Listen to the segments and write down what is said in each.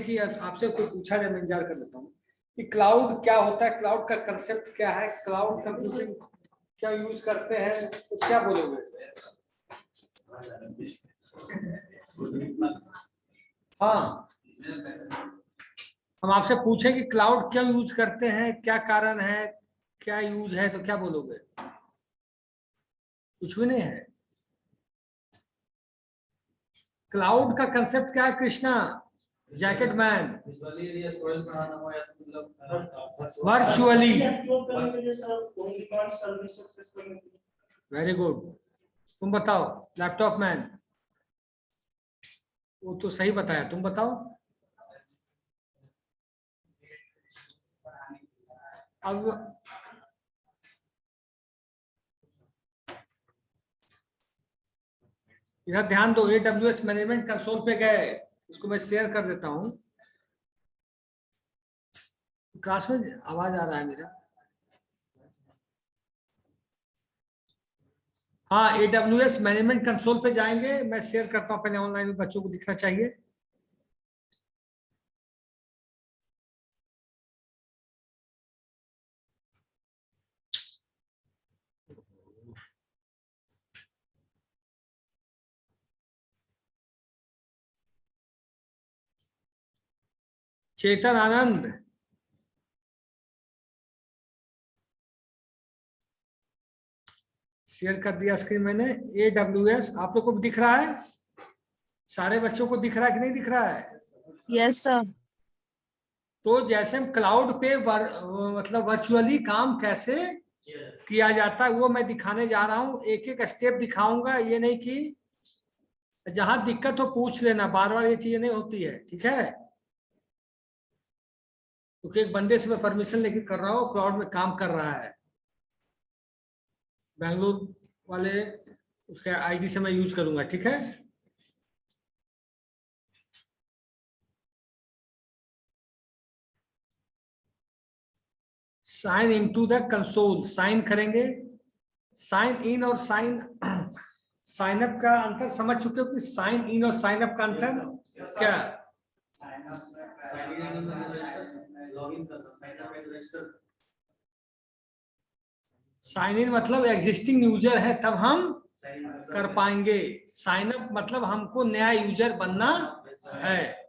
कि आपसे कोई पूछा जाए, मैं इंतजार कर लेता हूँ कि क्लाउड क्या होता है, क्लाउड का कंसेप्ट क्या है, क्लाउड कंप्यूटिंग क्या यूज करते हैं, तो क्या बोलोगे? हाँ, हम आपसे पूछे कि क्लाउड क्यों यूज करते हैं, क्या कारण है, क्या यूज है, तो क्या बोलोगे? कुछ भी नहीं है। क्लाउड का कंसेप्ट क्या है Krishna? Jacket man, virtually. Very good, तुम बताओ। लैपटॉप मैन, वो तो सही बताया, तुम बताओ। अब इधर ध्यान दो, AWS मैनेजमेंट कंसोल पे गए, इसको मैं शेयर कर देता हूं। क्लास में आवाज आ रहा है मेरा? हाँ, AWS मैनेजमेंट कंसोल पे जाएंगे, मैं शेयर करता हूँ पहले ऑनलाइन में, बच्चों को दिखना चाहिए। चेतन आनंद, शेयर कर दिया स्क्रीन मैंने। AWS आप लोग को दिख रहा है? सारे बच्चों को दिख रहा है कि नहीं दिख रहा है? Yes sir. तो जैसे हम क्लाउड पे मतलब वर्चुअली काम कैसे किया जाता है वो मैं दिखाने जा रहा हूँ, एक एक स्टेप दिखाऊंगा। ये नहीं कि जहां दिक्कत हो पूछ लेना, बार बार ये चीजें नहीं होती है, ठीक है? क्योंकि एक बंदे से मैं परमिशन लेके कर रहा हूँ, क्लाउड में काम कर रहा है, बैंगलोर वाले, उसके आईडी से मैं यूज करूंगा, ठीक है? Sign in to the console, sign करेंगे। साइन इन और साइन साइन अप का अंतर समझ चुके हो कि साइन इन और साइन अप का अंतर क्या? साइन इन मतलब एग्जिस्टिंग यूजर है तब हम कर पाएंगे, साइन अप मतलब हमको नया यूजर बनना है।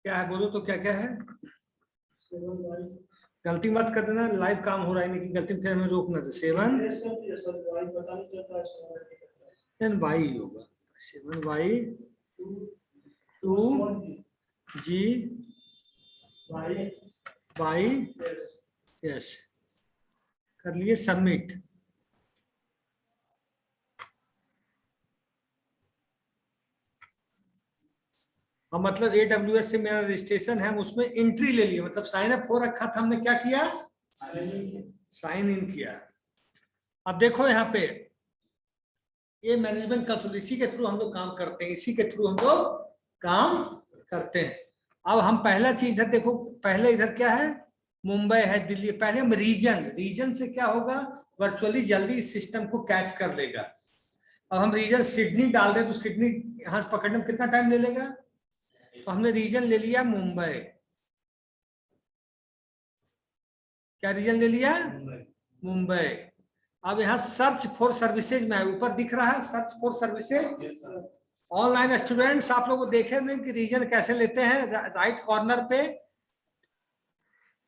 क्या है बोलो तो, क्या क्या है? गलती मत कर देना, लाइव काम हो रहा है, लेकिन गलती फिर हमें रोकना था। 7 होगा, 7Y2G यस, कर लिए सबमिट। अब मतलब AWS से मेरा रजिस्ट्रेशन है, हम उसमें एंट्री ले लिए, मतलब साइन अप हो रखा था, हमने क्या किया? साइन इन किया। अब देखो यहाँ पे ये मैनेजमेंट कंसोल, इसी के थ्रू हम लोग काम करते हैं, इसी के थ्रू हम लोग काम करते हैं। अब हम पहला चीज है, देखो पहले इधर क्या है, मुंबई है, दिल्ली। पहले हम रीजन से क्या होगा, वर्चुअली जल्दी इस सिस्टम को कैच कर लेगा। अब हम रीजन सिडनी डाल दें तो सिडनी यहाँ से पकड़ने में कितना टाइम ले लेगा? तो हमने रीजन ले लिया मुंबई। क्या रीजन ले लिया? मुंबई। अब यहाँ सर्च फॉर सर्विसेज में ऊपर दिख रहा है search for services. Online students आप लोग देखे नहीं कि रीजन कैसे लेते हैं, राइट कॉर्नर पे।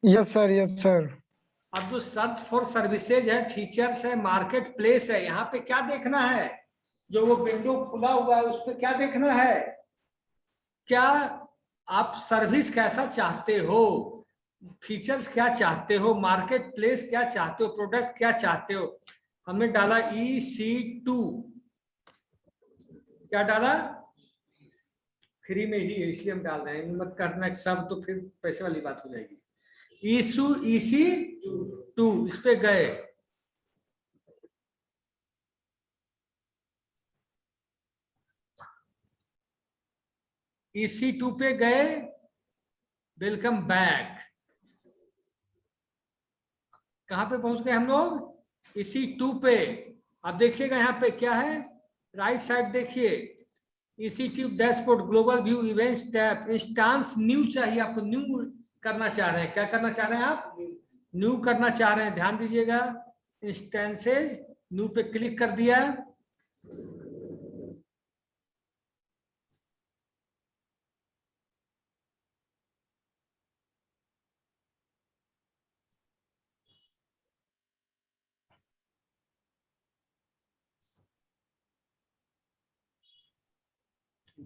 Yes sir, yes sir. अब जो सर्च फॉर सर्विसेज है, फीचर्स है, मार्केट प्लेस है, यहाँ पे क्या देखना है? जो वो विंडो खुला हुआ है उस पर क्या देखना है? क्या आप सर्विस कैसा चाहते हो, फीचर्स क्या चाहते हो, मार्केट प्लेस क्या चाहते हो, प्रोडक्ट क्या चाहते हो। हमने डाला EC2। क्या डाला? फ्री में ही है इसलिए हम डाल रहे हैं, मत करना सब तो फिर पैसे वाली बात हो जाएगी। EC2 इस पे गए। EC2 पे गए, वेलकम बैक। कहां पे पहुंच गए हम लोग? EC2 पे। अब देखिएगा यहाँ पे क्या है, राइट साइड देखिए, EC2 dashboard, global view, events tab, instance new चाहिए आपको, न्यू करना चाह रहे हैं, क्या करना चाह रहे हैं आप, न्यू करना चाह रहे हैं, ध्यान दीजिएगा, इंस्टेंसेज न्यू पे क्लिक कर दिया,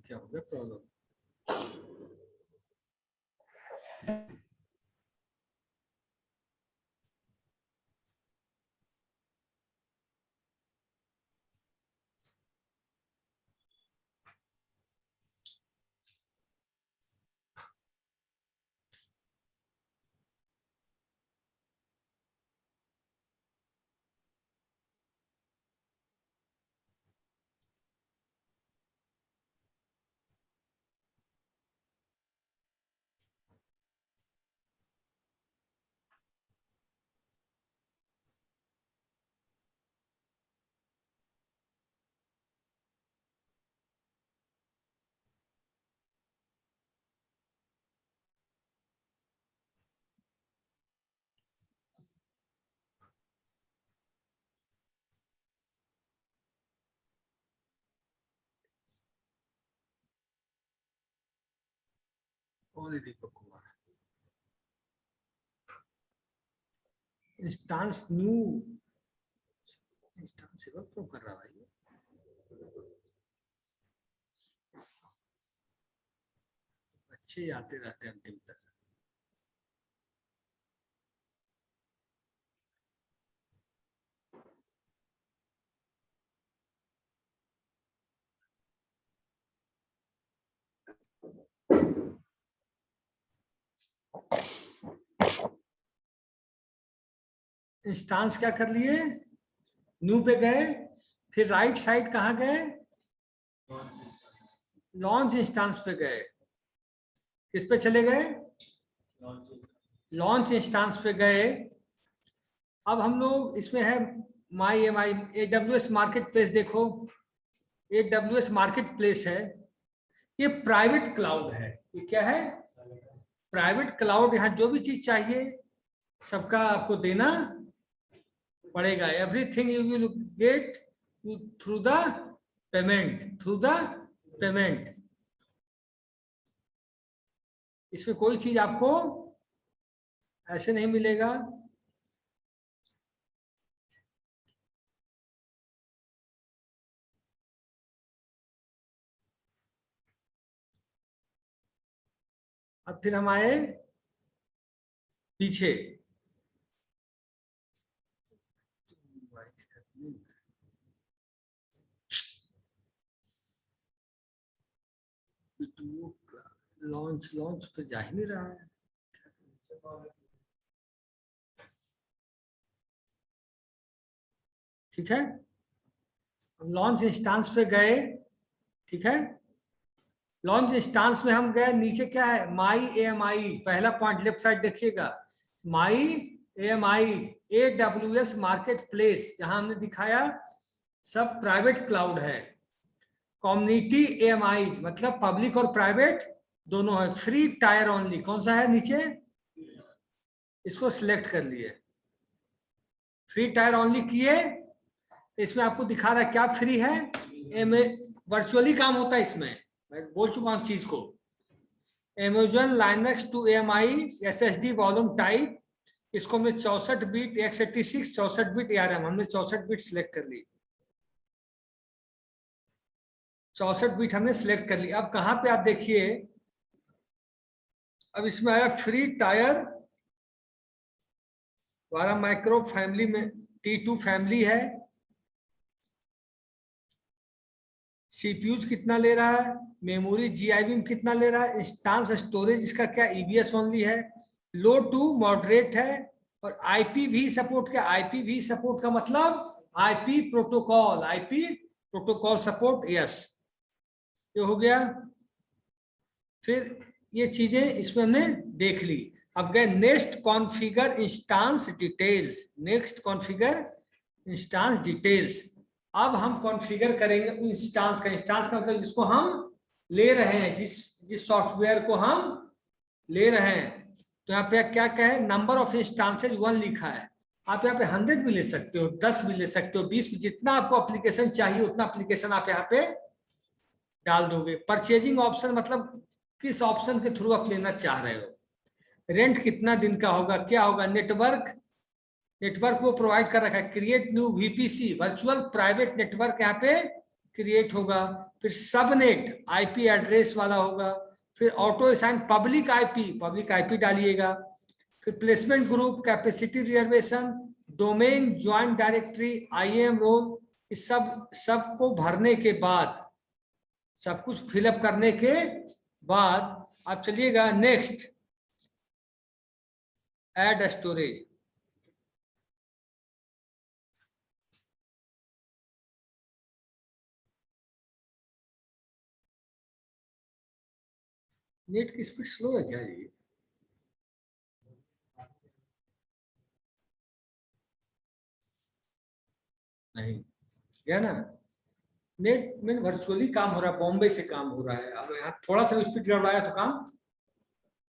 क्या हो गया प्रॉब्लम, कौन है Deepak Kumar, instance new, instance सेवा क्यों कर रहा भाई, अच्छे आते रहते हैं अंतिम तक, इंस्टांस क्या कर लिए, न्यू पे गए, फिर राइट साइड कहाँ गए, लॉन्च इंस्टांस पे गए, किस पे चले गए, लॉन्च इंस्टांस पे गए। अब हम लोग इसमें है माई एम आई, AWS मार्केट प्लेस, देखो AWS मार्केट प्लेस है, ये प्राइवेट क्लाउड है, ये क्या है, प्राइवेट क्लाउड, यहाँ जो भी चीज चाहिए सबका आपको देना पड़ेगा, everything you will get through the payment, through the payment, इसमें कोई चीज आपको ऐसे नहीं मिलेगा। अब फिर हम आए पीछे, लॉन्च, लॉन्च पे जा ही नहीं रहा है, ठीक है, लॉन्च इंस्टांस पे गए, ठीक है, लॉन्च इंस्टांस में हम गए, नीचे क्या है, माई AMI, पहला पॉइंट लेफ्ट साइड देखिएगा, माई AMI, AWS मार्केट प्लेस, जहां हमने दिखाया सब प्राइवेट क्लाउड है, कम्युनिटी AMI मतलब पब्लिक और प्राइवेट दोनों है, फ्री टायर ओनली, कौन सा है नीचे, इसको सिलेक्ट कर लिए, फ्री टायर ओनली किए, इसमें आपको दिखा रहा है क्या फ्री है, वर्चुअली काम होता है इसमें, मैं बोल चुका हूं चीज को, Amazon Linux to AMI SSD volume type, इसको हमने 64 बिट x86 64 बिट ARM, हमने 64 बिट सिलेक्ट कर ली, 64 बिट हमने सिलेक्ट कर ली। अब कहां पे आप देखिए, अब इसमें आया फ्री टायर 12 माइक्रो फैमिली में, T2 फैमिली है, सीपीयू कितना ले रहा है, मेमोरी GIB में कितना ले रहा है, इंस्टांस स्टोरेज इसका क्या EBS ओनली है, लो टू मॉडरेट है, और IPv सपोर्ट, क्या IPv सपोर्ट का मतलब IP protocol, IP protocol support, yes, ये हो गया। फिर ये चीजें इसमें हमने देख ली, अब गए next configure instance details, next configure instance details, अब हम कॉन्फ़िगर करेंगे इंस्टांस का। इंस्टांस का मतलब जिसको हम ले रहे हैं, जिस सॉफ्टवेयर को हम ले रहे हैं। तो यहाँ पे क्या क्या है, नंबर ऑफ इंस्टांसेज 1 लिखा है। आप यहाँ पे 100 भी ले सकते हो, 10 भी ले सकते हो, 20 भी, जितना आपको एप्लीकेशन चाहिए उतना एप्लीकेशन आप यहाँ पे डाल दोगे। परचेजिंग ऑप्शन मतलब किस ऑप्शन के थ्रू आप लेना चाह रहे हो, रेंट कितना दिन का होगा, क्या होगा, नेटवर्क वो प्रोवाइड कर रखा है। Create new VPC, virtual private network यहाँ पे क्रिएट होगा। फिर सबनेट आईपी एड्रेस वाला होगा। फिर ऑटो असाइन पब्लिक आईपी डालिएगा। फिर placement group, capacity reservation, domain, joint directory, IAM role, इस सब को भरने के बाद, सब कुछ फिलअप करने के बाद आप चलिएगा नेक्स्ट, ऐड स्टोरेज। नेट की स्पीड स्लो है क्या ये? नहीं क्या ना, नेट में वर्चुअली काम हो रहा है, बॉम्बे से काम हो रहा है। अब यहाँ थोड़ा सा स्पीड गड़बड़ाया तो काम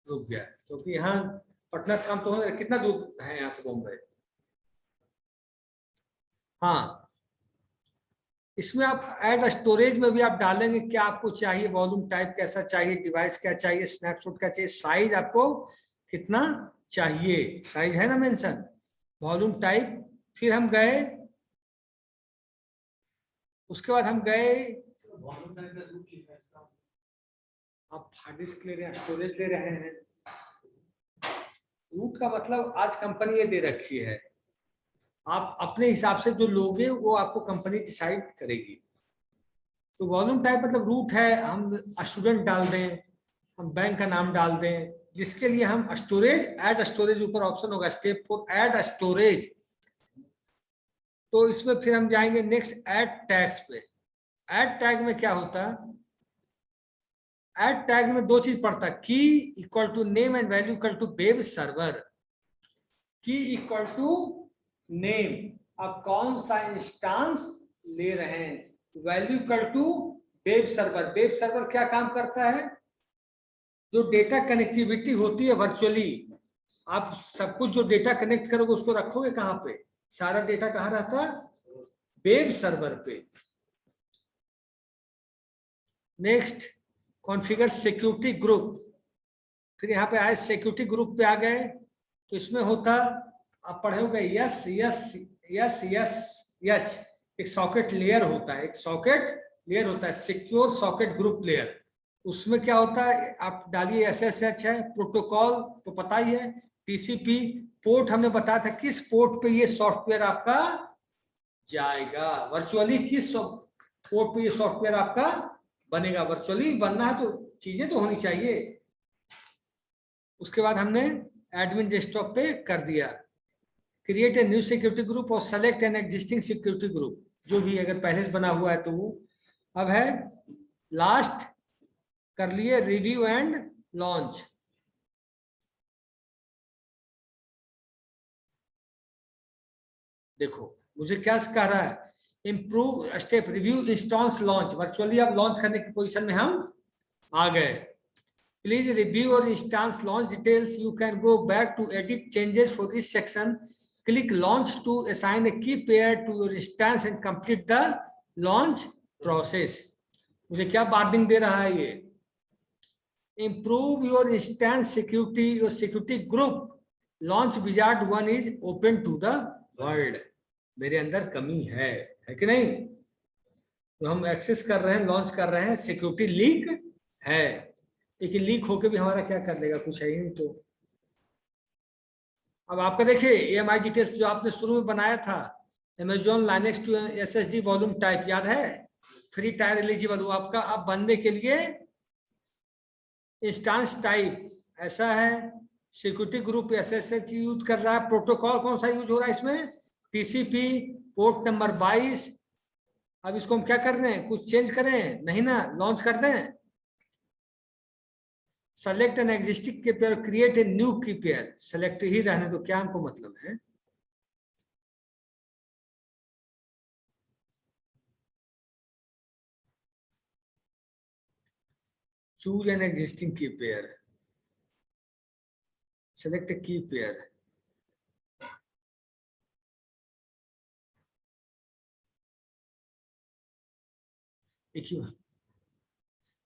रुक गया, क्योंकि यहाँ पटना से काम तो हो, कितना दूर है यहाँ से बॉम्बे। हाँ, इसमें आप ऐड स्टोरेज में भी आप डालेंगे क्या आपको चाहिए, वॉल्यूम टाइप कैसा चाहिए, डिवाइस क्या चाहिए, स्नैपशॉट क्या चाहिए, साइज आपको कितना चाहिए, साइज है ना मेंशन, वॉल्यूम टाइप। फिर हम गए, उसके बाद हम गए, आप हार्ड डिस्क ले रहे हैं, स्टोरेज ले रहे हैं। रूट का मतलब आज कंपनी ये दे रखी है, आप अपने हिसाब से जो लोगे वो आपको कंपनी डिसाइड करेगी। तो वॉल्यूम टाइप मतलब रूट है, हम स्टूडेंट डाल दें, हम बैंक का नाम डाल दें, जिसके लिए हम स्टोरेज, ऐड स्टोरेज ऊपर ऑप्शन होगा, स्टेप 4 ऐड स्टोरेज। तो इसमें फिर हम जाएंगे नेक्स्ट ऐड टैग्स पे। ऐड टैग में क्या होता है, ऐड टैग में 2 चीज पड़ता है, key equal to name and value equal to web server. Key equal to name, आप कौन सा इंस्टांस ले रहे हैं, value equal to web server. Web server क्या काम करता है, जो डेटा कनेक्टिविटी होती है वर्चुअली, आप सब कुछ जो डेटा कनेक्ट करोगे उसको रखोगे कहां पे, सारा डेटा कहां रहता है, वेब सर्वर पे। Next configure security group. फिर यहाँ पे आए सिक्योरिटी ग्रुप पे आ गए, तो इसमें होता, आप पढ़े होंगे यस यस यस यस यच, एक सॉकेट लेयर होता है, एक सॉकेट लेयर होता है, सिक्योर सॉकेट ग्रुप लेयर। उसमें क्या होता है, आप डालिए SSH है, प्रोटोकॉल तो पता ही है, TCP, पोर्ट हमने बताया था किस पोर्ट पे ये सॉफ्टवेयर आपका जाएगा, वर्चुअली किस पोर्ट पे ये सॉफ्टवेयर आपका बनेगा। वर्चुअली बनना है तो चीजें तो होनी चाहिए। उसके बाद हमने एडमिन डेस्कटॉप पे कर दिया, create a new security group और select an existing security group, जो भी अगर पहले से बना हुआ है तो वो। अब है लास्ट, कर लिए रिव्यू एंड लॉन्च। देखो मुझे क्या कह रहा है, improve step review instance launch, virtually अब लॉन्च करने की पोजीशन में हम आ गए। Please review your instance launch details. You can go back to edit changes for each section. Click launch to assign a key pair to your instance and complete the launch process. मुझे क्या warning दे रहा है ये, improve your instance security, your security group launch wizard 1 is open to the world. मेरे अंदर कमी है कि नहीं, तो हम एक्सेस कर रहे हैं, लॉन्च कर रहे हैं, सिक्योरिटी लीक है, लेकिन लीक होके भी हमारा क्या कर लेगा, कुछ है ही नहीं। तो अब आपका देखिए EMI डिटेल्स जो आपने शुरू में बनाया था, Amazon Linux two SSD volume type याद है, फ्री टायर एलिजिबल, वो आपका अब बनने के लिए इंस्टांस टाइप ऐसा है, सिक्योरिटी ग्रुप SSH यूज कर रहा है, प्रोटोकॉल कौन सा यूज हो रहा है इसमें, TCP, पोर्ट नंबर 22। अब इसको हम क्या कर रहे हैं, कुछ चेंज करें नहीं ना, लॉन्च कर दें। सेलेक्ट एन एग्जिस्टिंग की पेयर, क्रिएट ए न्यू की पेयर, सेलेक्ट ही रहने दो, क्या हमको मतलब है। चूज एन एग्जिस्टिंग की पेयर, सेलेक्ट की pair.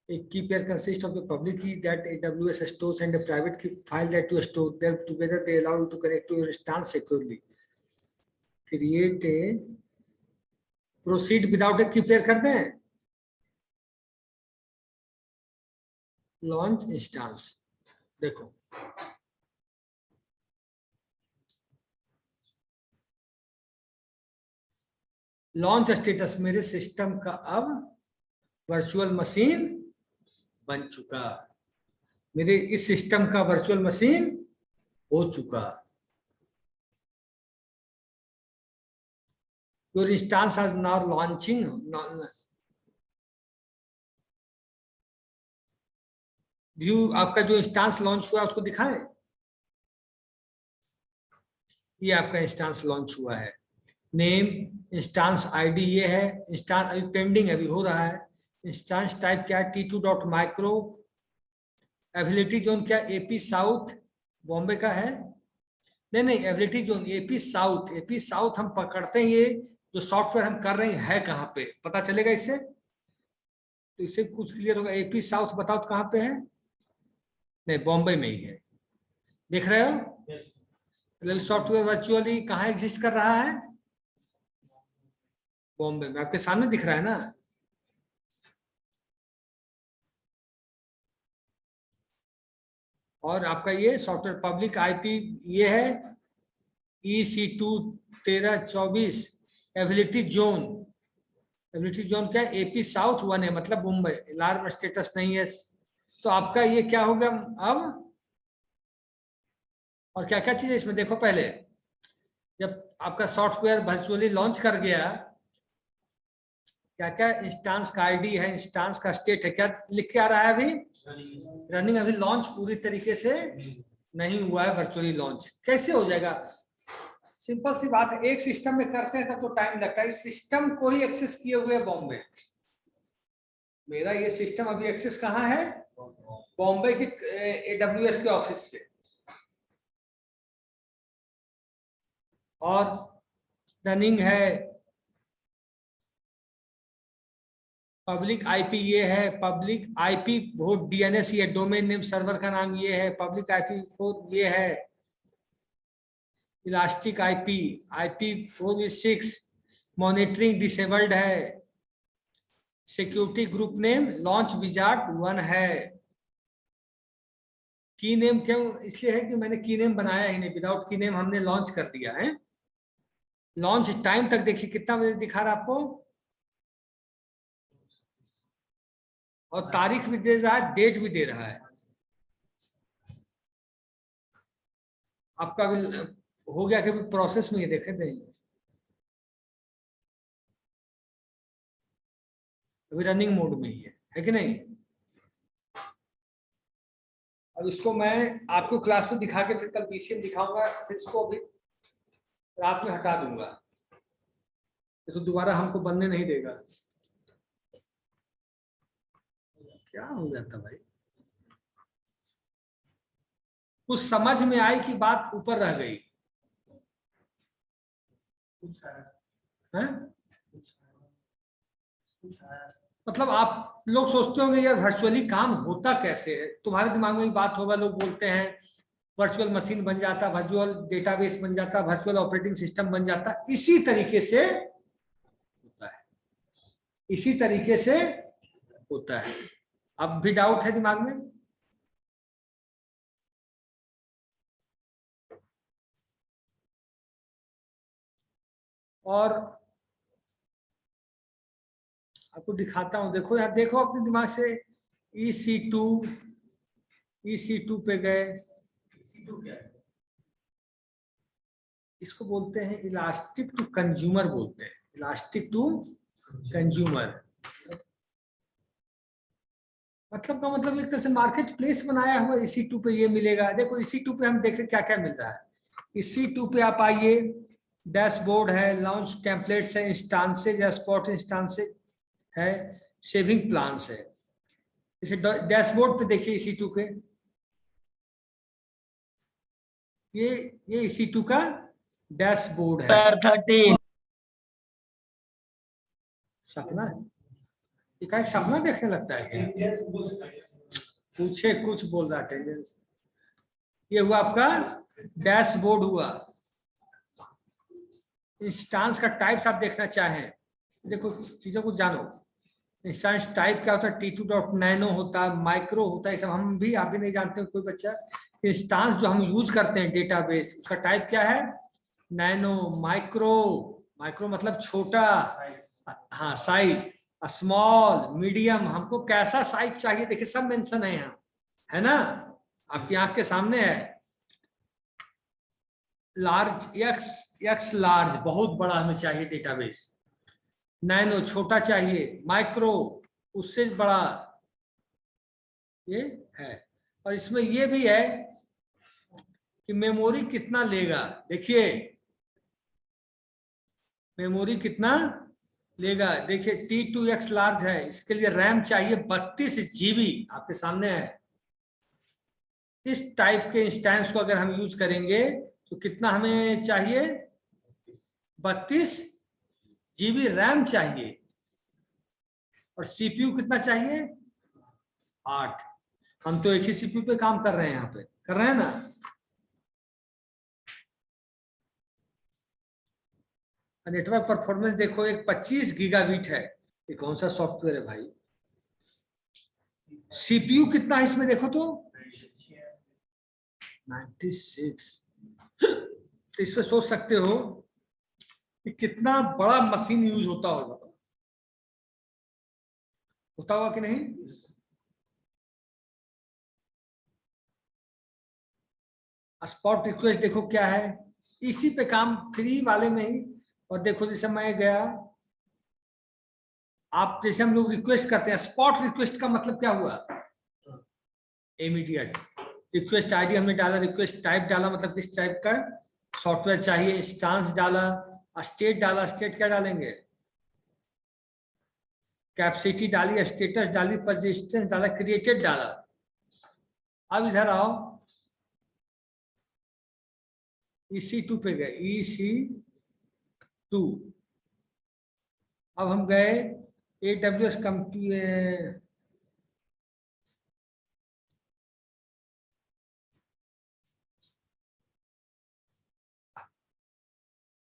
A key pair consists of the public keys that AWS stores and a private key file that you store. Them together they allow you to connect to your instance securely. Create a proceed without a key pair करते हैं, launch instance। देखो launch status, मेरे system का अब virtual machine बन चुका, मेरे इस सिस्टम का वर्चुअल मशीन हो चुका। Your instance are now launching. View आपका जो इंस्टेंस लॉन्च हुआ उसको दिखाएं, ये आपका इंस्टेंस लॉन्च हुआ है। नेम, इंस्टेंस आईडी ये है, इंस्टेंस अभी पेंडिंग अभी हो रहा है। इंस्टेंस टाइप क्या है, T2.micro। एबिलिटी जोन क्या, एपी साउथ बॉम्बे का है। नहीं ability zone AP south, AP south हम पकड़ते हैं, ये जो सॉफ्टवेयर हम कर रहे हैं कहाँ पे पता चलेगा इससे, तो इससे कुछ क्लियर होगा। एपी साउथ बताओ तो कहाँ पे है, नहीं बॉम्बे में ही है, देख रहे हो। मतलब सॉफ्टवेयर वर्चुअली कहाँ एग्जिस्ट कर रहा है, बॉम्बे में, आपके सामने दिख रहा है ना। और आपका ये सॉफ्टवेयर पब्लिक आईपी ये है EC2 1324। Ability zone, ability zone क्या है, एपी साउथ 1 है, मतलब मुंबई, अलार्म स्टेटस नहीं है। तो आपका ये क्या होगा अब, और क्या क्या चीज है इसमें देखो। पहले जब आपका सॉफ्टवेयर वर्चुअली लॉन्च कर गया, क्या क्या इंस्टेंस का आईडी है, इंस्टेंस का स्टेट है, क्या लिख के आ रहा है अभी, रनिंग। अभी लॉन्च पूरी तरीके से नहीं हुआ है, वर्चुअली लॉन्च कैसे हो जाएगा। सिंपल सी बात है, एक सिस्टम में करते हैं तब तो टाइम लगता है। इस सिस्टम को ही एक्सेस किए हुए बॉम्बे, मेरा ये सिस्टम अभी एक्सेस कहाँ है, बॉम्बे के AWS के ऑफिस से। और रनिंग है, पब्लिक आईपी ये है, पब्लिक आईपी वोट DNS ये, डोमेन नेम सर्वर का नाम ये है, पब्लिक आईपी 4 ये है, elastic IP IPv6, monitoring disabled है, security group name launch wizard 1 है। की नेम क्यों, इसलिए है कि मैंने की नेम बनाया ही नहीं, विदाउट की नेम हमने लॉन्च कर दिया है। लॉन्च टाइम तक देखिए कितना बजे दिखा रहा आपको, और तारीख भी दे रहा है, डेट भी दे रहा है। आपका भी हो गया कि प्रोसेस में, ये देखे थे अभी रनिंग मोड में ही है कि नहीं। अब इसको मैं आपको क्लास में दिखा के फिर कल BCM दिखाऊंगा, फिर इसको अभी रात में हटा दूंगा, तो दोबारा हमको बनने नहीं देगा। क्या हो जाता भाई, कुछ समझ में आई कि बात ऊपर रह गई है? मतलब आप लोग सोचते होंगे यार वर्चुअली काम होता कैसे है, तुम्हारे दिमाग में बात होगा, लोग बोलते हैं वर्चुअल मशीन बन जाता, वर्चुअल डेटाबेस बन जाता, वर्चुअल ऑपरेटिंग सिस्टम बन जाता। इसी तरीके से होता है, इसी तरीके से होता है। अब भी डाउट है दिमाग में, और आपको दिखाता हूं, देखो यार, देखो अपने दिमाग से। EC2 पे गए, EC2 क्या है, इसको बोलते हैं इलास्टिक टू कंज्यूमर, बोलते हैं इलास्टिक टू कंज्यूमर। मतलब का मतलब एक तरह से मार्केट प्लेस बनाया हुआ, EC2 पे ये मिलेगा। देखो EC2 पे हम देखें क्या क्या मिल रहा है। EC2 पे आप आइए, डैशबोर्ड है, लॉन्च टेम्पलेट्स है, इंस्टांसेज या स्पॉट इंस्टांसेज है, सेविंग प्लान्स है। इसे डैशबोर्ड पे देखिए EC2 के, ये EC2 का डैशबोर्ड है। 13 सपना है, एक सपना देखने लगता है क्या? पूछे कुछ बोल रहा है। ये हुआ आपका डैशबोर्ड हुआ। इंस्टांस का टाइप्स आप देखना चाहें, देखो चीजों को जानो। इंस्टांस टाइप क्या होता है? T2.nano होता है, माइक्रो होता है, सब हम भी आप भी नहीं जानते कोई बच्चा। इंस्टांस जो हम यूज करते हैं डेटाबेस, उसका टाइप क्या है? Nano, micro. माइक्रो मतलब छोटा, हाँ साइज, स्मॉल, मीडियम। हमको कैसा साइज चाहिए देखिए सब मेंशन है यहाँ, है ना, आपकी आंख के सामने है। लार्ज, एक्स लार्ज बहुत बड़ा हमें चाहिए डेटाबेस, नैनो छोटा चाहिए, माइक्रो उससे बड़ा ये है। और इसमें ये भी है कि मेमोरी कितना लेगा। देखिए मेमोरी कितना लेगा, देखिए T2X लार्ज है, इसके लिए रैम चाहिए 32 GB, आपके सामने है। इस टाइप के इंस्टेंस को अगर हम यूज करेंगे तो कितना हमें चाहिए? 32 GB रैम चाहिए। और CPU कितना चाहिए? 8। हम तो एक ही CPU पे काम कर रहे हैं, यहाँ पे कर रहे हैं ना। नेटवर्क परफॉर्मेंस देखो, एक 25 गीगाबिट है। ये कौन सा सॉफ्टवेयर है भाई? CPU कितना है इसमें देखो तो 96। तो इस पे सोच सकते हो कि कितना बड़ा मशीन यूज होता होगा कि नहीं? स्पॉट रिक्वेस्ट देखो क्या है, इसी पे काम फ्री वाले में ही। और देखो जैसे मैं गया, आप जैसे हम लोग रिक्वेस्ट करते हैं, स्पॉट रिक्वेस्ट का मतलब क्या हुआ? इमीडिएट। रिक्वेस्ट आईडी हमने डाला, रिक्वेस्ट टाइप डाला, मतलब किस टाइप का सॉफ्टवेयर चाहिए, इंस्टांस डाला, स्टेट डाला, स्टेट क्या डालेंगे? कैपेसिटी डाली, स्टेटस डाली, परसिस्टेंस डाला, क्रिएटेड डाला। अब इधर आओ, EC2 पे गए, EC2। अब हम गए AWS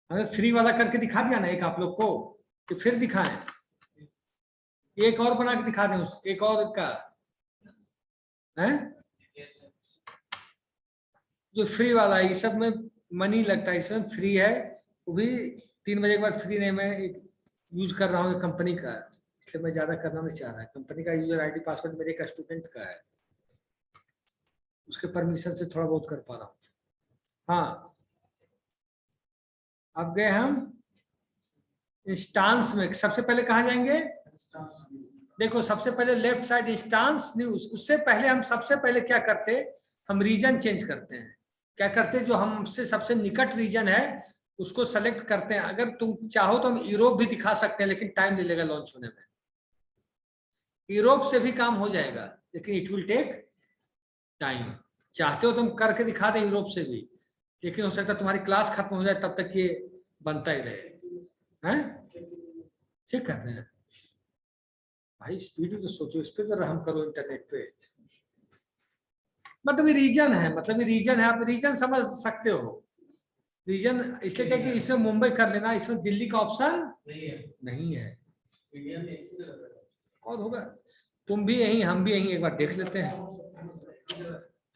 हमें फ्री वाला करके दिखा दिया ना एक आप लोग को, कि फिर दिखाएं? एक और बना के दिखा दें, उस एक और का है जो फ्री वाला है। ये सब में मनी लगता है, इसमें फ्री है, वो भी 3 बजे के बाद फ्री नहीं। मैं यूज कर रहा हूँ कंपनी का, इसलिए मैं ज्यादा करना नहीं चाह रहा। कंपनी का यूजर आईडी पासवर्ड मेरे एक स्टूडेंट का है, उसके परमिशन से थोड़ा बहुत कर पा रहा हूँ। हाँ, अब गए हम इंस्टांस में। सबसे पहले कहाँ जाएंगे? देखो सबसे पहले लेफ्ट साइड इंस्टांस न्यूज। उससे पहले हम सबसे पहले क्या करते? हम रीजन चेंज करते हैं। क्या करते? जो हमसे सबसे निकट रीजन है उसको सेलेक्ट करते हैं। अगर तुम चाहो तो हम यूरोप भी दिखा सकते हैं, लेकिन टाइम ले लेगा लॉन्च होने में। यूरोप से भी काम हो जाएगा, लेकिन इट विल टेक टाइम। चाहते हो तुम करके दिखा दें यूरोप से भी, लेकिन हो सकता है तुम्हारी क्लास खत्म हो जाए तब तक ये बनता ही रहे। हैं चेक करते हैं भाई, स्पीड तो सोचो, इस पे तो रहम करो इंटरनेट पे। मतलब ये रीजन है, मतलब ये रीजन है, आप रीजन समझ सकते हो। रीजन इसलिए क्या कि इसमें मुंबई कर लेना, इसमें दिल्ली का ऑप्शन नहीं है। और होगा, तुम भी यहीं हम भी यहीं, एक बार देख लेते हैं।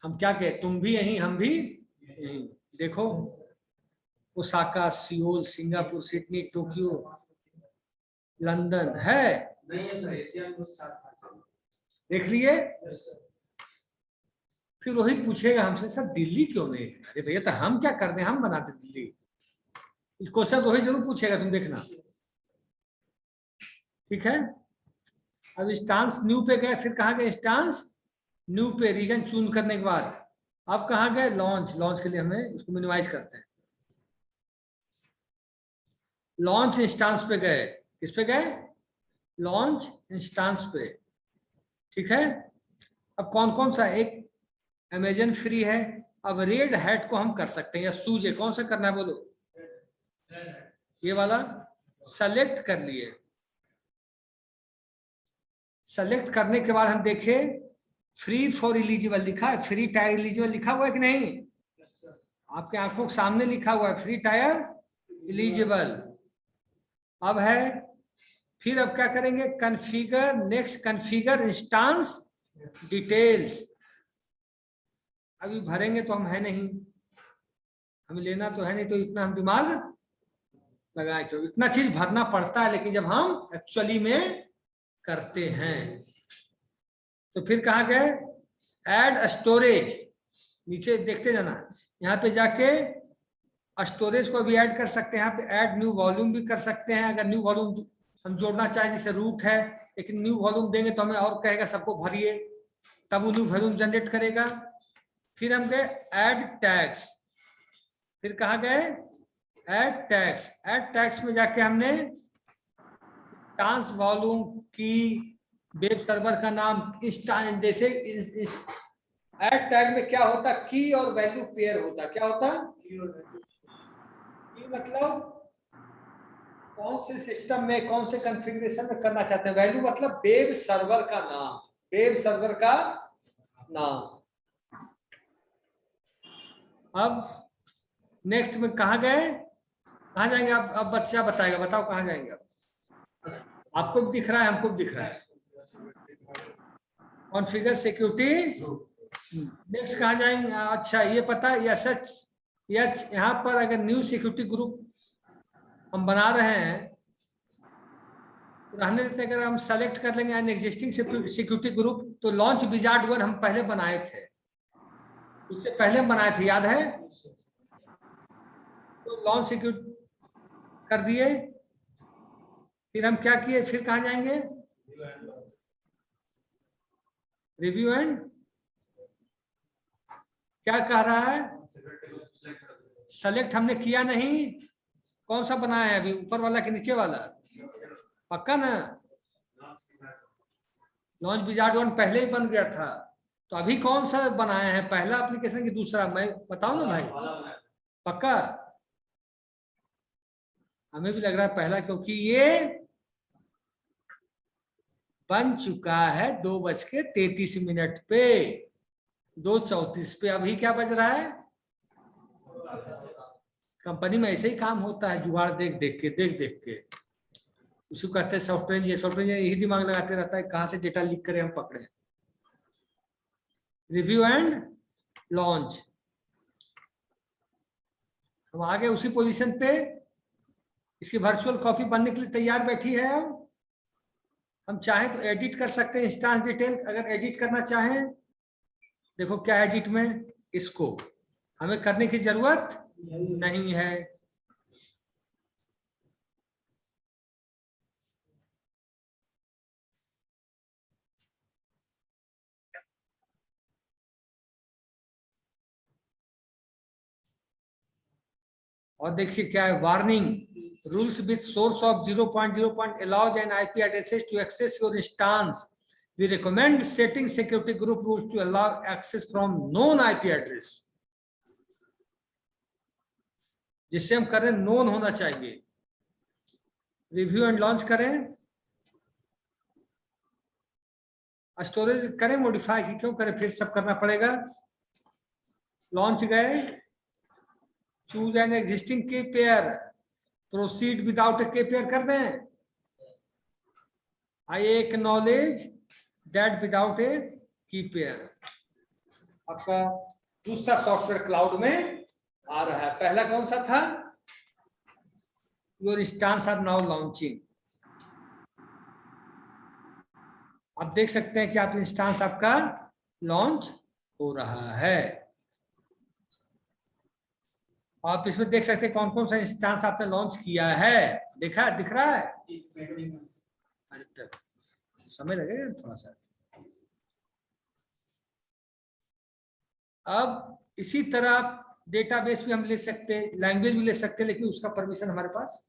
हम क्या कहे, तुम भी यहीं हम भी यहीं। देखो Osaka, Seoul, Singapore, Sydney, Tokyo, London है। देख लिए? फिर रोहित पूछेगा हमसे, सर दिल्ली क्यों नहीं? अरे भैया तो हम क्या कर दें, हम बनाते दिल्ली। इस क्वेश्चन रोहित जरूर पूछेगा, तुम देखना। ठीक है, अब इंस्टांस न्यू पे गए, फिर कहाँ गए? इंस्टांस न्यू पे रीजन चून करने के बाद अब कहाँ गए? लॉन्च। लॉन्च के लिए हमें इसको मिनिमाइज करते हैं। लॉन्च इंस्टांस पे गए, किस पे गए? लॉन्च इंस्टांस पे। ठीक है, अब कौन कौन सा, एक अमेजन फ्री है। अब रेड हैट को हम कर सकते हैं या सूजे, कौन सा करना है बोलो, ये वाला सेलेक्ट कर लिए। सेलेक्ट करने के बाद हम देखें फ्री फॉर इलिजिबल लिखा है, फ्री टायर इलिजिबल लिखा हुआ है कि नहीं, आपके आंखों के सामने लिखा हुआ है फ्री टायर इलिजिबल। अब है, फिर अब क्या करेंगे, configure, next configure instance details. अभी भरेंगे तो हम है नहीं, हमें लेना तो है नहीं, तो इतना हम दिमाग लगाए क्यों, इतना चीज भरना पड़ता है, लेकिन जब हम एक्चुअली में करते हैं तो फिर कहाँ गए, ऐड स्टोरेज, नीचे देखते जाना, यहाँ पे जाके स्टोरेज को भी ऐड कर सकते हैं, यहाँ पे ऐड न्यू वॉल्यूम भी कर सकते हैं। अगर न्यू वॉल्यूम हम जोड़ना चाहें, जैसे रूट है, लेकिन न्यू वॉल्यूम देंगे तो हमें और कहेगा सबको भरिए, तब वो न्यू वॉल्यूम जनरेट करेगा। फिर हम गए ऐड टैग्स, फिर कहाँ गए ऐड टैग्स। ऐड टैग्स में जाके हमने इंस्टांस वॉल्यूम की, वेब सर्वर का नाम, इंस्टांस, जैसे ऐड टैग में क्या होता, की और वैल्यू पेयर होता, क्या होता, की मतलब कौन से सिस्टम में, कौन से कॉन्फ़िगरेशन में करना चाहते हैं, वैल्यू मतलब वेब सर्वर का नाम, वेब सर्वर का नाम। अब नेक्स्ट में कहाँ गए, कहाँ जाएंगे, अब बच्चा बताएगा, बताओ कहाँ जाएंगे। आपको भी दिख रहा है, हमको भी दिख रहा है, कॉन्फ़िगर सिक्योरिटी। नेक्स्ट कहाँ जाएंगे, अच्छा ये पता है, यहाँ पर अगर न्यू सिक्योरिटी ग्रुप हम बना रहे हैं तो रहने देते, अगर हम सेलेक्ट कर लेंगे एन एग्जिस्टिंग सिक्योरिटी ग्रुप, तो लॉन्च विजार्ड 1 हम पहले बनाए थे, उससे पहले हम बनाए थे, याद है, तो लॉन्च सिक्योरिटी कर दिए। फिर हम क्या किए, फिर कहाँ जाएंगे, रिव्यू एंड, क्या कह रहा है, सेलेक्ट हमने किया नहीं, कौन सा बनाया है अभी, ऊपर वाला कि नीचे वाला, पक्का ना, लॉन्च विजार्ड 1 पहले ही बन गया था, तो अभी कौन सा बनाया है, पहला एप्लीकेशन की दूसरा, मैं बताऊं ना भाई, पक्का, हमें भी लग रहा है पहला, क्योंकि ये बन चुका है 2:33 पे, 2:34 पे। अभी क्या बज रहा है, कंपनी में ऐसे ही काम होता है, जुगाड़ देख देख के, उसको कहते हैं सॉफ्टवेयर इंजीनियर। सॉफ्टवेयर इंजीनियर यही दिमाग लगाते रहता है कहाँ से डेटा लीक करे हम पकड़े। रिव्यू एंड लॉन्च, हम आ गए उसी पोजीशन पे, इसकी वर्चुअल कॉपी बनने के लिए तैयार बैठी है। अब हम चाहें तो एडिट कर सकते हैं इंस्टांस डिटेल, अगर एडिट करना चाहें, देखो क्या एडिट में, इसको हमें करने की जरूरत नहीं है। और देखिए क्या है, warning, rules with source of 0.0 allows an IP addresses to access your instance. We recommend setting security group rules to allow access from known IP address. जिससे हम करें नोन होना चाहिए। रिव्यू एंड लॉन्च करें, स्टोरेज करें modify की, क्यों करें, फिर सब करना पड़ेगा। लॉन्च गए, चूज एन एग्जिस्टिंग की पेयर, प्रोसीड विदाउट ए के पेयर कर दें, आई एक्नॉलेज दैट विदाउट ए की पेयर। आपका दूसरा सॉफ्टवेयर क्लाउड में आ रहा है, पहला कौन सा था, your instance are now launching. आप देख सकते हैं कि आप इंस्टांस आपका लॉन्च हो रहा है। आप इसमें देख सकते हैं कौन कौन सा इंस्टांस आपने लॉन्च किया है, देखा, दिख रहा है, समय लगेगा थोड़ा सा। अब इसी तरह डेटाबेस भी हम ले सकते हैं, लैंग्वेज भी ले सकते हैं, लेकिन उसका परमिशन हमारे पास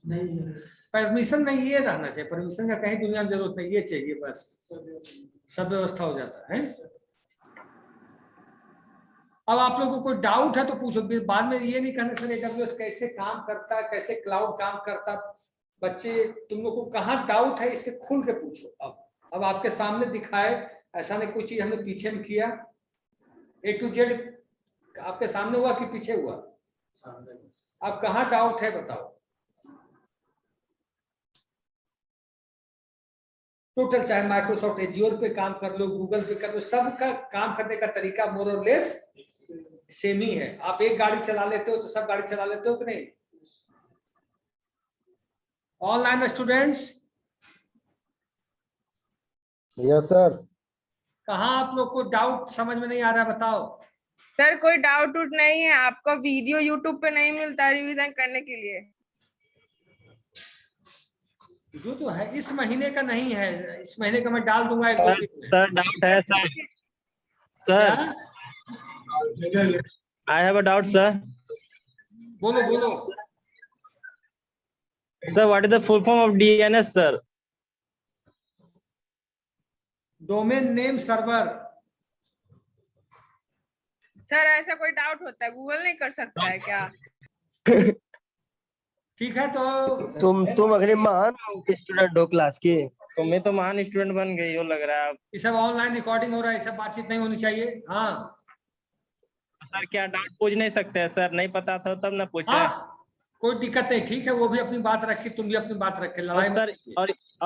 नहीं है। परमिशन नहीं, ये रहना चाहिए, परमिशन का कहीं दुनिया में जरूरत नहीं, ये चाहिए बस, सब व्यवस्था हो जाता है। अब आप लोगों को कोई डाउट है तो पूछो, बाद में ये नहीं कहना सर AWS कैसे काम करता है, कैसे क्लाउड काम करता। बच्चे तुम लोग को कहाँ डाउट है इससे खुल के पूछो। अब आपके सामने दिखाए, ऐसा नहीं कोई चीज हमने पीछे में किया, A to Z आपके सामने हुआ कि पीछे हुआ। अब कहाँ डाउट है बताओ। टोटल चाहे माइक्रोसॉफ्ट एज्योर पे काम कर लो, गूगल पे कर लो, सबका काम करने का तरीका मोर और लेस सेम ही है। आप एक गाड़ी चला लेते हो तो सब गाड़ी चला लेते हो कि नहीं। Online students yes sir. कहाँ आप लोग को डाउट समझ में नहीं आ रहा बताओ। सर कोई डाउट उट नहीं है, आपका वीडियो यूट्यूब पे नहीं मिलता रिवीजन करने के लिए। जो तो है इस महीने का नहीं है, इस महीने का मैं डाल दूंगा एक दो दिन में। सर डाउट है sir. Sir I have a doubt sir. बोलो बोलो। Sir what is the full form of DNS sir? Domain name server. Sir ऐसा कोई डाउट होता है गूगल नहीं कर सकता है क्या? ठीक है तो तुम अगले महान स्टूडेंट हो क्लास की। तुम्हें तो महान स्टूडेंट बन गई हो लग रहा है आप। ये सब ऑनलाइन रिकॉर्डिंग हो रहा है, ये सब बातचीत नहीं होनी चाहिए। हाँ सर क्या डाउट पूछ नहीं सकते हैं सर? नहीं पता था तब ना पूछे। हाँ कोई दिक्कत नहीं, ठीक है वो भी अपनी बात रखे, तुम भी अपनी बात रखे, लड़ाई और सर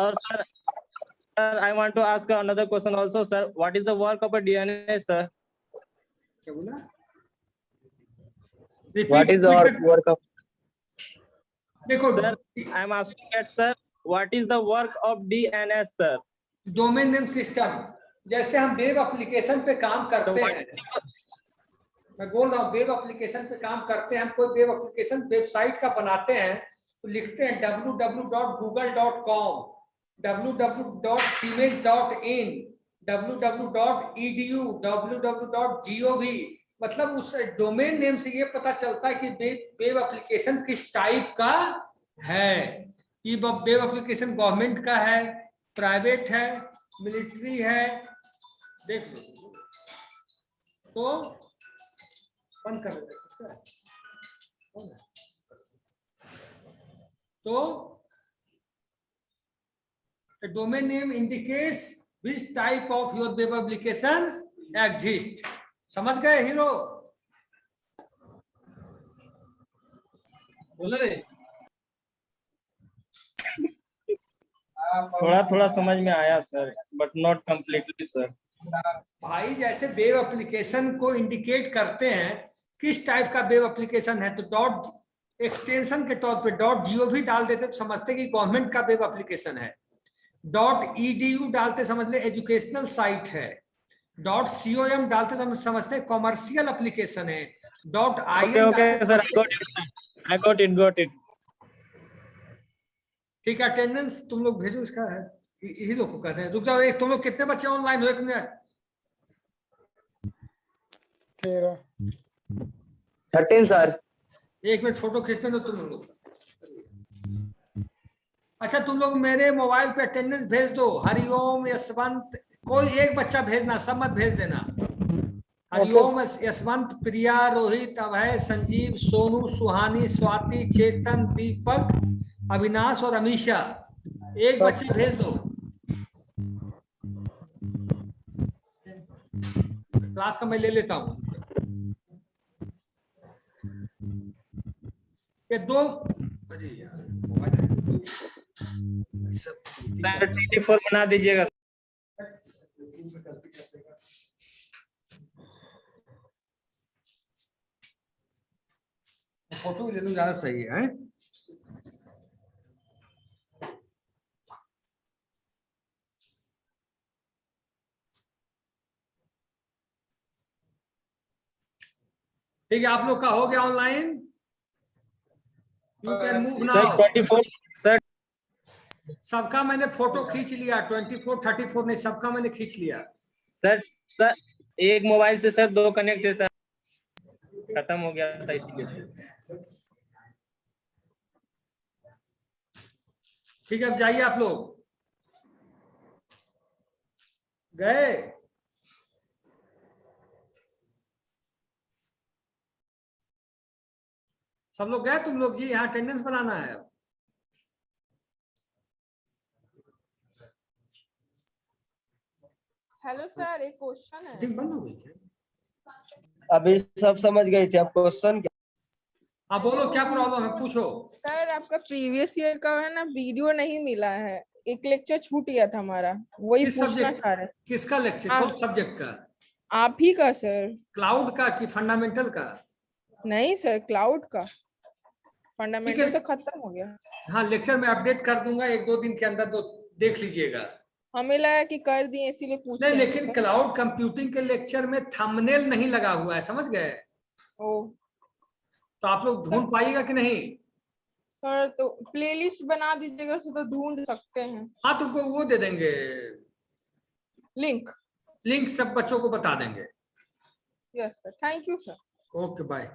और sir I want to ask another question also sir. What is the work of a DNS sir? क्या बोला? What is our work of? देखो sir I am asking that sir what is the work of DNS sir? Domain name system. जैसे हम web application पे काम करते हैं, मैं बोल रहा हूँ वेब एप्लीकेशन पे काम करते हैं, हम कोई वेब एप्लीकेशन वेबसाइट का बनाते हैं तो लिखते हैं www.google.com, www.siemens.in, www.edu, www.gov। मतलब उस डोमेन नेम से ये पता चलता है कि वेब एप्लीकेशन किस टाइप का है। ये वेब एप्लीकेशन गवर्नमेंट का है, प्राइवेट है, मिलिट्री है। देख लो तो बंद कर देते इसका। तो domain name indicates which type of your web application exist। समझ गए हीरो? बोल रे थोड़ा थोड़ा समझ में आया sir but not completely sir. भाई जैसे वेब एप्लीकेशन को इंडिकेट करते हैं किस टाइप का वेब एप्लीकेशन है, तो डॉट एक्सटेंशन के तौर पे .gov डाल देते तो समझते कि गवर्नमेंट का वेब एप्लीकेशन है। .edu डालते समझ ले एजुकेशनल साइट है। .com डालते तो हम समझते कॉमर्शियल एप्लीकेशन है। Okay okay sir I got it. ठीक है अटेंडेंस तुम लोग भेजो, इसका है यही लोग को कहते हैं। रुक जाओ एक, तुम लोग कितने बच्चे ऑनलाइन हो? 1 मिनट। 13 सर। 1 मिनट फोटो खींचने दो तुम लोग। अच्छा तुम लोग मेरे मोबाइल पे अटेंडेंस भेज दो। हरिओम, यशवंत, कोई एक बच्चा भेजना, सब मत भेज देना। हरिओम, यशवंत, प्रिया, रोहित, अभय, संजीव, सोनू, सुहानी, स्वाति, चेतन, दीपक, अविनाश और अमीशा। एक बच्चा भेज दो। क्लास का मैं ले लेता हूँ। ये दो अरे यार मोबाइल सब 24 बना दीजिएगा। फोटो ले लूं ज्यादा सही है। ठीक है आप लोग का हो गया online, you can move now. 24 sir सबका मैंने फोटो खींच लिया, 24 34 नहीं, सबका मैंने खींच लिया। सर एक मोबाइल से सर 2 कनेक्ट है सर, खत्म हो गया था इसलिए सर। ठीक है अब जाइए आप लोग। गए? सब लोग गए तुम लोग जी, यहाँ अटेंडेंस बनाना है। हेलो सर, एक क्वेश्चन है। मीटिंग बंद हो गई क्या? अभी सब समझ गए थे, अब क्वेश्चन क्या? आप बोलो क्या प्रॉब्लम है, पूछो। सर आपका प्रीवियस ईयर का है ना वीडियो नहीं मिला है, एक लेक्चर छूट गया था हमारा, वही किस पूछना सब्जेक्ट, चाह रहे हैं। किसका लेक्चर, हाँ। कौन सब्जेक्ट का? आप ही का सर। क्लाउड का कि फंडामेंटल का? नहीं सर, क्लाउड का। ठीक है, फंडामेंटल तो खत्म हो गया। हाँ लेक्चर में अपडेट कर दूंगा 1-2 दिन के अंदर, तो देख लीजिएगा। हमें लगा कि कर दिए इसीलिए पूछ नहीं, रहे थे लेकिन सर। क्लाउड कंप्यूटिंग के लेक्चर में थंबनेल नहीं लगा हुआ है, समझ गए? ओ तो आप लोग ढूंढ पाइएगा कि नहीं? सर, तो प्लेलिस्ट बना दीजिएगा, उसे तो ढूंढ सकते हैं। हाँ तुमको वो दे देंगे, लिंक। लिंक सब बच्चों को बता देंगे। Yes sir, thank you sir. Okay bye.